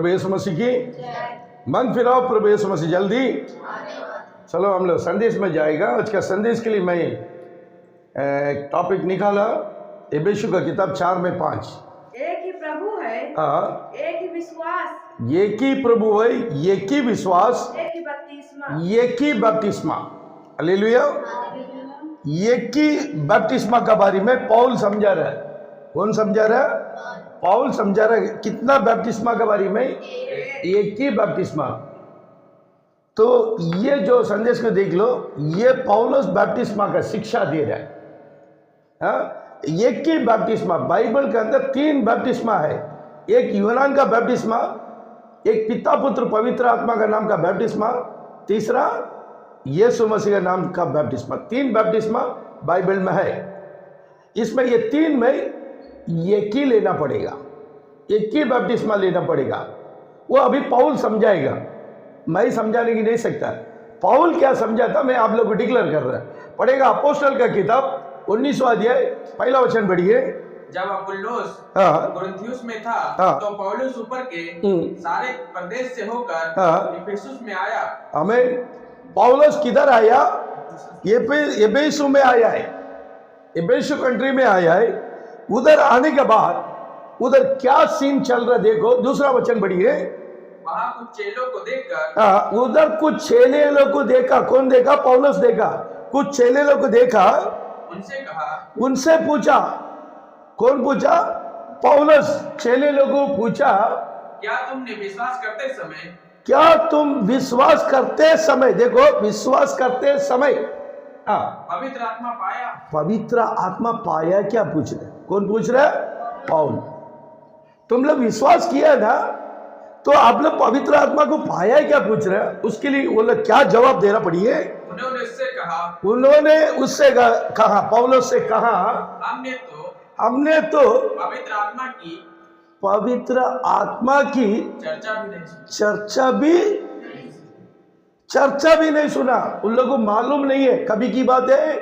प्रभु यीशु मसीह की मन फिराओ, प्रभु यीशु मसीह जल्दी। चलो हम लोग संदेश में जाएगा। आज का संदेश के लिए मैं एक टॉपिक निकाला, एबेशु का किताब 4 में 5। एक ही प्रभु है, एक ही विश्वास, एक ही प्रभु है, एक ही विश्वास, एक ही बपतिस्मा, एक ही बपतिस्मा। हालेलुया। एक ही बपतिस्मा के बारे में पौल समझा रहा है। कौन समझा रहा है? पौल समझा रहा है। कितना बपतिस्मा के बारे में? एक ही बपतिस्मा। तो ये जो संदेश को देख लो, ये पौलुस बपतिस्मा का शिक्षा दे रहा है। हाँ? एक ही बपतिस्मा। बाइबल के अंदर 3 बपतिस्मा है। एक यूनान का बपतिस्मा, एक पिता पुत्र पवित्र आत्मा का नाम का बपतिस्मा, तीसरा यीशु मसीह का नाम का बपतिस्मा। 3 बपतिस्मा बाइबल में है। इसमें ये 3 में एक ही लेना पड़ेगा, एक ही बपतिस्मा लेना पड़ेगा। वो अभी पौल समझाएगा, मैं समझाने की नहीं सकता। पौल क्या समझाता मैं आप लोग को डिक्लेयर कर रहा है। पढ़ेगा अपोस्टल का किताब 19वां अध्याय 1 वचन पढ़िए। जब अपुल्लोस कुरिन्थियुस में था, तो पौलुस ऊपर के सारे प्रदेश से होकर इफिसुस में आया। हमें पौलुस किधर आया? एबेसु में आया है, एबेसु कंट्री में आया है। उधर आने के बाद उधर क्या सीन चल रहा देखो, दूसरा वचन पढ़िए। वहां कुछ चेलों को देखकर, उधर कुछ चेले लोग को देखा। कौन देखा? पौलुस देखा। कुछ चेले लोग को देखा, उनसे कहा, उनसे पूछा। कौन पूछा? पौलुस चेले लोगों को पूछा, क्या तुमने विश्वास करते समय, क्या तुम विश्वास करते समय, देखो विश्वास करते समय पवित्र आत्मा पाया? पवित्र आत्मा पाया क्या पूछ रहे? कौन पूछ रहा है? पौल। तुम लोग विश्वास किया ना, तो आप लोग पवित्र आत्मा को पाया क्या पूछ रहे हैं? उसके लिए वो लोग क्या जवाब देना पड़िए? उन्होंने उससे कहा, पौलुस से कहा, हमने तो पवित्र आत्मा की चर्चा भी नहीं सुना। उन लोगों को मालूम नहीं है। कभी की बात है?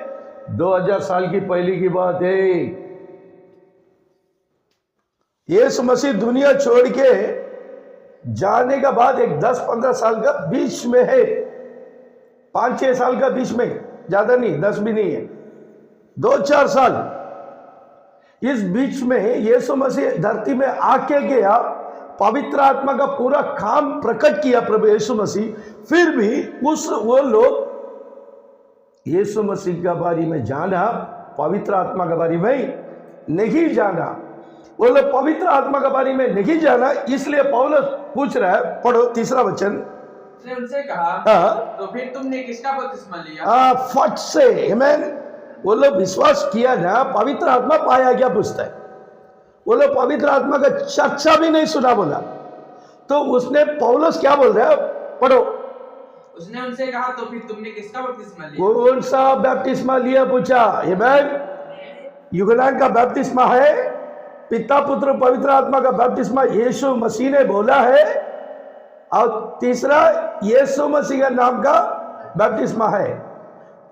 2000 साल की पहले की बात है। यीशु मसीह दुनिया छोड़ के जाने का बाद एक 10-15 साल का बीच में है, 5-6 साल का बीच में, ज्यादा नहीं, 10 भी नहीं है, 2-4 साल। इस बीच में यीशु मसीह धरती में आके गया, पवित्र आत्मा का पूरा काम प्रकट किया प्रभु यीशु मसीह। फिर भी वो लोग यीशु मसीह के बारे में जाना, पवित्र आत्मा के बारे में नहीं जाना। वो लोग पवित्र आत्मा के बारे में नहीं जाना, इसलिए पौलुस पूछ रहा है। पढ़ो तीसरा वचन। उसने उनसे कहा, तो फिर तुमने किसका बपतिस्मा लिया? फट से आमेन। वो लोग विश्वास किया ना, पवित्र आत्मा पाया क्या पूछता है। वो लोग पवित्र आत्मा का चर्चा भी नहीं सुना बोला। तो उसने पौलुस क्या बोल रहा है? पढ़ो। उसने उनसे कहा, तो फिर तुमने किसका बपतिस्मा लिया? कौन सा बपतिस्मा लिया पूछा। आमेन। यूनान का बपतिस्मा है, पिता पुत्र पवित्र आत्मा का बपतिस्मा यीशु मसीह ने बोला है, और तीसरा यीशु मसीह का नाम का बपतिस्मा है।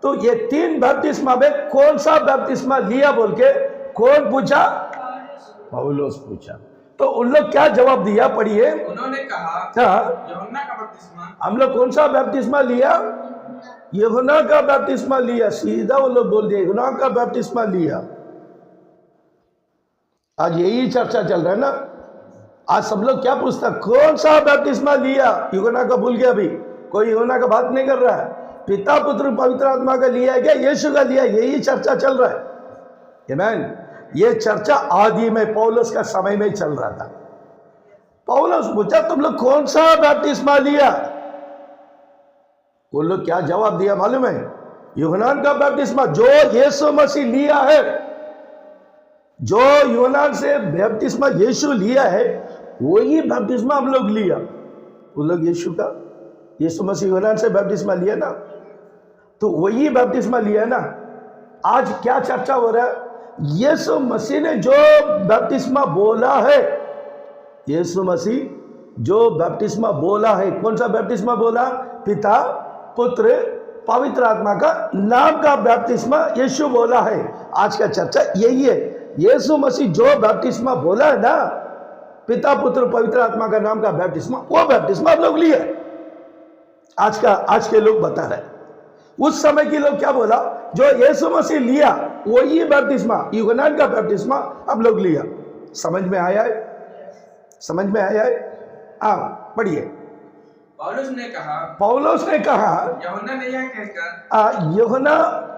तो ये 3 बपतिस्मा में कौन सा बपतिस्मा लिया बोल के कौन पूछा? पौलुस पूछा। तो उन लोग क्या जवाब दिया? पढ़िए। उन्होंने कहा, यूहन्ना का बपतिस्मा। हम लोग कौन सा बपतिस्मा लिया? यूहन्ना का बपतिस्मा लिया। सीधा वो लोग बोल दिए, यूहन्ना का बपतिस्मा लिया। आज यही चर्चा चल रहा है ना। आज सब लोग क्या पूछता, कौन सा बपतिस्मा लिया? यूहन्ना का भूल गया। अभी कोई यूहन्ना का बात नहीं कर रहा है। पिता पुत्र पवित्र आत्मा का लिया है क्या? यीशु का लिया? यही चर्चा चल रहा है। आमेन। ये चर्चा आदि में पौलुस का समय में चल रहा था। पौलुस पूछा, तुम लोग कौन सा बपतिस्मा लिया? वो लोग क्या जवाब दिया मालूम है? यूहन्ना का बपतिस्मा जो यीशु मसीह लिया है, जो यूहन्ना से बपतिस्मा यीशु लिया है, वही बपतिस्मा हम लोग लिया। वो लोग यीशु मसीह यूहन्ना से बपतिस्मा लिया ना, तो वही बपतिस्मा लिया ना। आज क्या चर्चा हो रहा है? यीशु मसीह ने जो बपतिस्मा बोला है, यीशु मसीह जो बपतिस्मा बोला है, कौन सा बपतिस्मा बोला? पिता पुत्र पवित्र आत्मा का नाम का बपतिस्मा यीशु बोला है। आज का चर्चा यही है। यीशु मसीह जो बपतिस्मा बोला है ना, पिता पुत्र पवित्र आत्मा का नाम का बैप्टिस्मा, वो बैप्टिस्मा हम लोग लिए। आज के लोग बता रहे, उस समय के लोग क्या बोला, जो यीशु मसीह लिया वही बैप्टिस्मा, यूहन्ना का बैप्टिस्मा हम लोग लिया। समझ में आया है? समझ में आया है? हाँ, पढ़िए। पौलुस ने कहा, यूहन्ना ने यह कहकर, यूहन्ना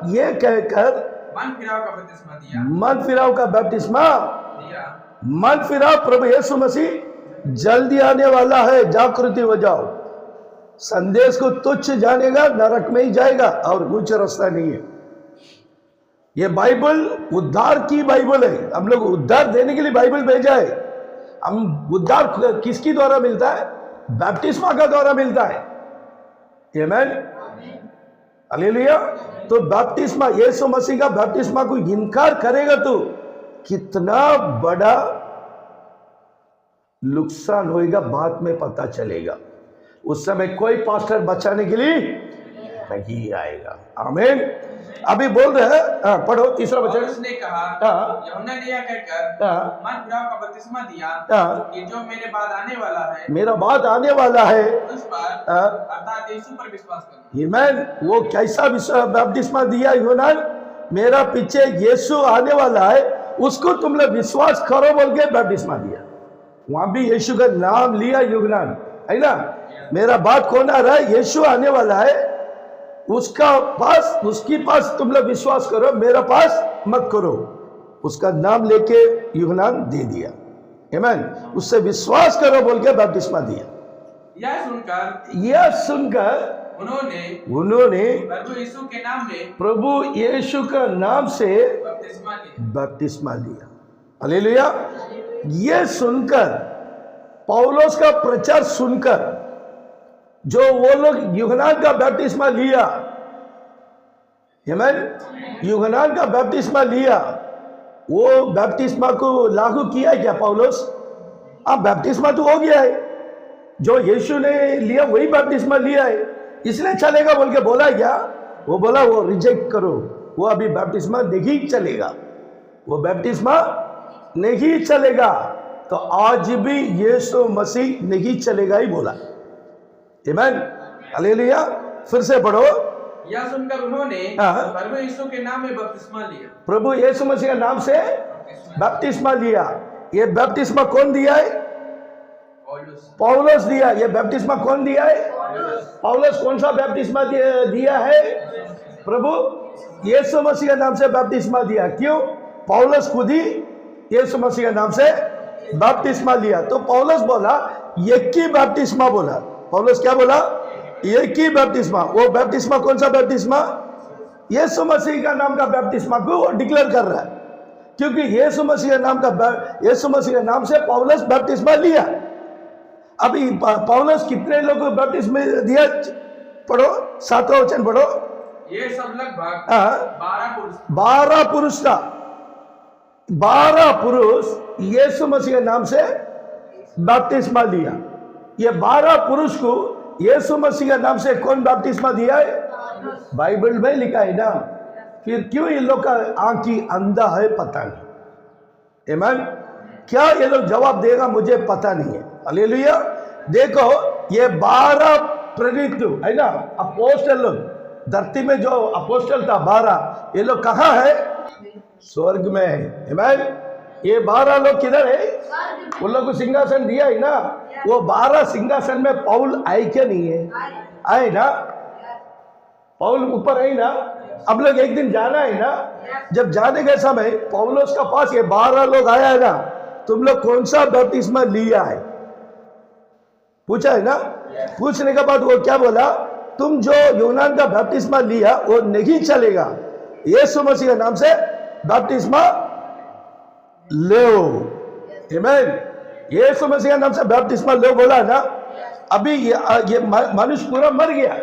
ये कहकर मन फिराव का बपतिस्मा दिया। मन फिराव का बैप्टिस्मा दिया। मन फिराव, प्रभु यीशु मसीह जल्दी आने वाला है, जागृति हो जाओ। संदेश को तुच्छ जानेगा नरक में ही जाएगा और कुछ रास्ता नहीं है। ये बाइबल उद्धार की बाइबल है, हम लोग उद्धार देने के लिए बाइबल भेजा है। हम उद्धार किसकी द्वारा मिलता है? बैप्टिस्मा का द्वारा मिलता है। आमीन, हालेलुया। तो बैप्टिस्मा, यीशु मसीह का बैप्टिस्मा को इनकार करेगा तो कितना बड़ा नुकसान होएगा बाद में पता चलेगा। उस समय कोई पास्टर बचाने के लिए नहीं आएगा। आमीन। अभी बोल रहे हैं, पढ़ो तीसरा वचन। उसने कहा, यूहन्ना ने यह कहकर मन फिराव का बपतिस्मा दिया कि जो मेरे बाद आने वाला है, मेरा बाद आने वाला है, उस पर अर्थात यीशु पर विश्वास करना। आमीन। वो कैसा बपतिस्मा दिया यूहन्ना? मेरा पीछे यीशु आने वाला है, उसको तुम लोग विश्वास करो बोल के बपतिस्मा दिया। वहां भी यीशु का नाम लिया यूहन्ना, है ना। मेरा बात कौन आ रहा है? यीशु आने वाला है, उसकी पास तुम लोग विश्वास करो, मेरा पास मत करो। उसका नाम लेके यूहन्ना दे दिया। आमीन। उससे विश्वास करो बोल के बपतिस्मा दिया। यह सुनकर उन्होंने प्रभु यीशु के नाम से बपतिस्मा लिया। हालेलुया। ये सुनकर, पौलुस का प्रचार सुनकर जो वो लोग यूहन्ना का बपतिस्मा लिया, आमीन, यूहन्ना का बपतिस्मा लिया, वो बपतिस्मा को लागू किया क्या पौलुस? बपतिस्मा तो हो गया है, जो यीशु ने लिया वही बपतिस्मा लिया है, इसलिए चलेगा बोल के बोला क्या? वो बोला वो रिजेक्ट करो, वो अभी बपतिस्मा नहीं चलेगा, वो बपतिस्मा नहीं चलेगा। तो आज भी यीशु मसीह नहीं चलेगा ही बोला। आमीन, हालेलुया। फिर से पढ़ो। यह सुनकर उन्होंने प्रभु यीशु के नाम में बपतिस्मा लिया। प्रभु यीशु मसीह के नाम से बपतिस्मा लिया। ये बपतिस्मा कौन दिया है? पौलुस दिया। ये बपतिस्मा कौन दिया है? पौलुस। कौन सा बपतिस्मा दिया है? प्रभु यीशु मसीह के नाम से बपतिस्मा दिया। क्यों? पौलुस खुद ही यीशु मसीह के नाम से बपतिस्मा लिया। तो पौलुस बोला एक ही बपतिस्मा बोला। पौलुस क्या बोला? एक ही बपतिस्मा। वो बपतिस्मा कौन सा बपतिस्मा? यीशु मसीह का नाम का बपतिस्मा को वो डिक्लेयर कर रहा है, क्योंकि यीशु मसीह के नाम से पौलुस बपतिस्मा लिया। अभी पौलुस कितने लोगों को बपतिस्मा दिया? पढ़ो 7वां वचन पढ़ो। ये सब लगभग 12 पुरुष था। 12 पुरुष यीशु मसीह के नाम से बपतिस्मा लिया। ये 12 पुरुष को यीशु मसीह के नाम से कौन बपतिस्मा दिया है? बाइबल में लिखा है ना। फिर क्यों ये लोग का आंख की अंधा है पता नहीं। आमीन। क्या ये लोग जवाब देगा मुझे पता नहीं है। हालेलुया। देखो ये 12 प्रेरित है ना, अपोस्टल लोग, धरती में जो अपोस्टल था 12, ये लोग कहाँ है? स्वर्ग में है। आमीन। ये 12 लोग किधर है? उन लोग को सिंहासन दिया है ना। वो 12 सिंहासन में पौल आए क्या नहीं है? आए ना। पौल ऊपर है ना। अब लोग एक दिन जाना है ना। जब जाने के समय पौलुस का पास ये 12 लोग आया है ना, तुम लोग कौन सा बपतिस्मा लिया है पूछा है ना। पूछने के बाद वो क्या बोला? तुम जो यूहन्ना का बपतिस्मा लिया वो नहीं चलेगा, यीशु मसीह के नाम से बपतिस्मा लो। आमीन। यीशु मसीह के नाम से बपतिस्मा लो बोला ना। अभी ये मनुष्य पूरा मर गया,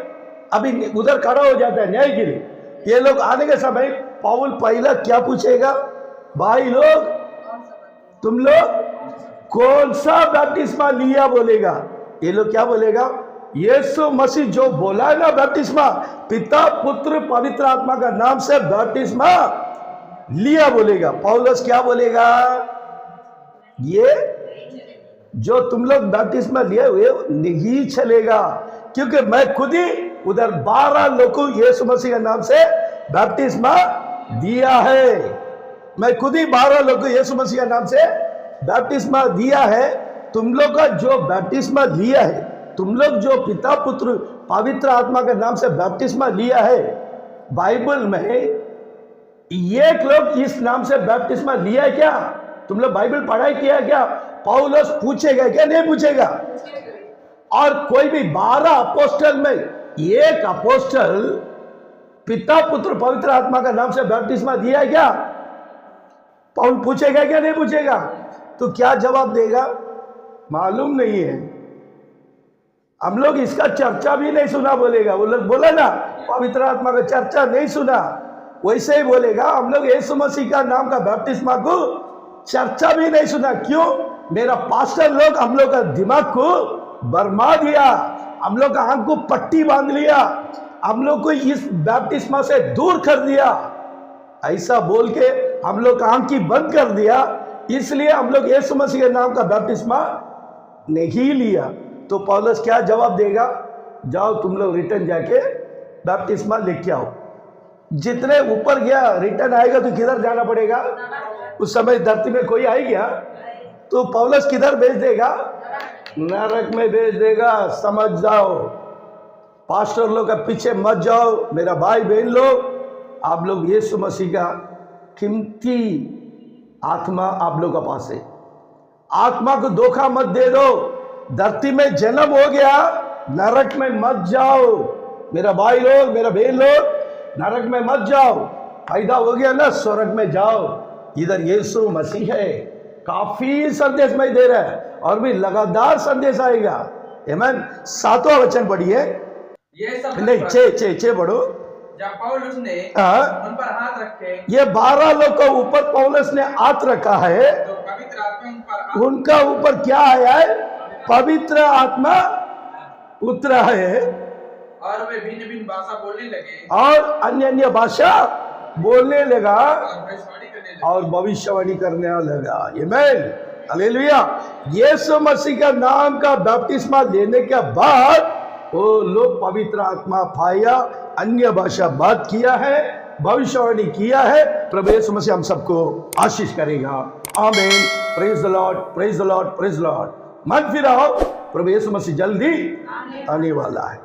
अभी उधर खड़ा हो जाता है न्याय के लिए। ये लोग आने के समय पौल पहला क्या पूछेगा? भाई लोग तुम लोग कौन सा बपतिस्मा लिया बोलेगा। ये लोग क्या बोलेगा? यीशु मसीह जो बोला है ना बपतिस्मा, पिता पुत्र पवित्र आत्मा का नाम से बपतिस्मा लिया बोलेगा। पौलुस क्या बोलेगा? ये जो तुम लोग बपतिस्मा लिए हुए नहीं चलेगा, क्योंकि मैं खुद ही उधर 12 लोगों को यीशु मसीह के नाम से बपतिस्मा दिया है। मैं खुद ही 12 लोगों को यीशु मसीह के नाम से बपतिस्मा दिया है। तुम लोग का जो बपतिस्मा लिया है, तुम लोग जो पिता पुत्र पवित्र आत्मा के नाम से बपतिस्मा लिया है, बाइबल में एक लोग इस नाम से बपतिस्मा लिया है क्या? तुम लोग बाइबल पढ़ाई किया क्या? पौलुस पूछेगा क्या? नहीं पूछेगा। और कोई भी 12 अपोस्टल में एक अपोस्टल पिता पुत्र पवित्र आत्मा का नाम से बपतिस्मा दिया है क्या? पौल पूछेगा क्या? नहीं पूछेगा। तो क्या जवाब देगा? मालूम नहीं है। हम लोग इसका चर्चा भी नहीं सुना बोलेगा। वो लोग बोला ना पवित्र आत्मा का चर्चा नहीं सुना, वैसे ही बोलेगा हम लोग यीशु मसीह का नाम का बपतिस्मा को चर्चा भी नहीं सुना। क्यों? मेरा पास्टर लोग हम लोग का दिमाग को बरमा दिया, हम लोग का आंख को पट्टी बांध लिया, हम लोग को इस बपतिस्मा से दूर कर दिया, ऐसा बोल के हम लोग आंख की बंद कर दिया। इसलिए हम लोग यीशु मसीह के नाम का बपतिस्मा नहीं लिया। तो पौलुस क्या जवाब देगा? जाओ तुम लोग रिटर्न जाके बपतिस्मा लेके आओ। जितने ऊपर गया रिटर्न आएगा तो किधर जाना पड़ेगा? उस समय धरती में कोई आई गया तो पौलुस किधर भेज देगा? नरक में भेज देगा। समझ जाओ, पास्टर लोग का पीछे मत जाओ। मेरा भाई बहन लोग, आप लोग यीशु मसीह का कीमती आत्मा आप लोग का पास है। आत्मा को धोखा मत दे दो। धरती में जन्म हो गया, नरक में मत जाओ। मेरा भाई लोग, मेरा बहन लोग, नरक में मत जाओ। फायदा हो गया ना, स्वर्ग में जाओ। इधर यीशु मसीह है। काफी संदेश में दे रहा है और भी लगातार संदेश आएगा। आमीन। 7वां वचन पढ़िए। ये सब नहीं, 6 पढ़ो। जब पौलुस ने उन पर हाथ रखे, ये 12 लोग के ऊपर पौलुस ने हाथ रखा है, तो पवित्र आत्मा उन पर उनका ऊपर क्या आया है? पवित्र आत्मा उतरा है और वे भिन्न भिन्न भाषा बोलने लगे और अन्य अन्य भाषा बोलने लगा और भविष्यवाणी करने लगे। और भविष्यवाणी करने लगा। आमीन, हालेलुया। यीशु मसीह का नाम का बपतिस्मा लेने के बाद वो लोग पवित्र आत्मा पाया, अन्य भाषा बात किया है, भविष्यवाणी किया है। प्रभु यीशु मसीह हम सबको आशीष करेगा। आमीन। Praise the Lord, praise the Lord, praise the Lord. मन फिराओ, प्रभु यीशु मसीह जल्दी आने वाला है।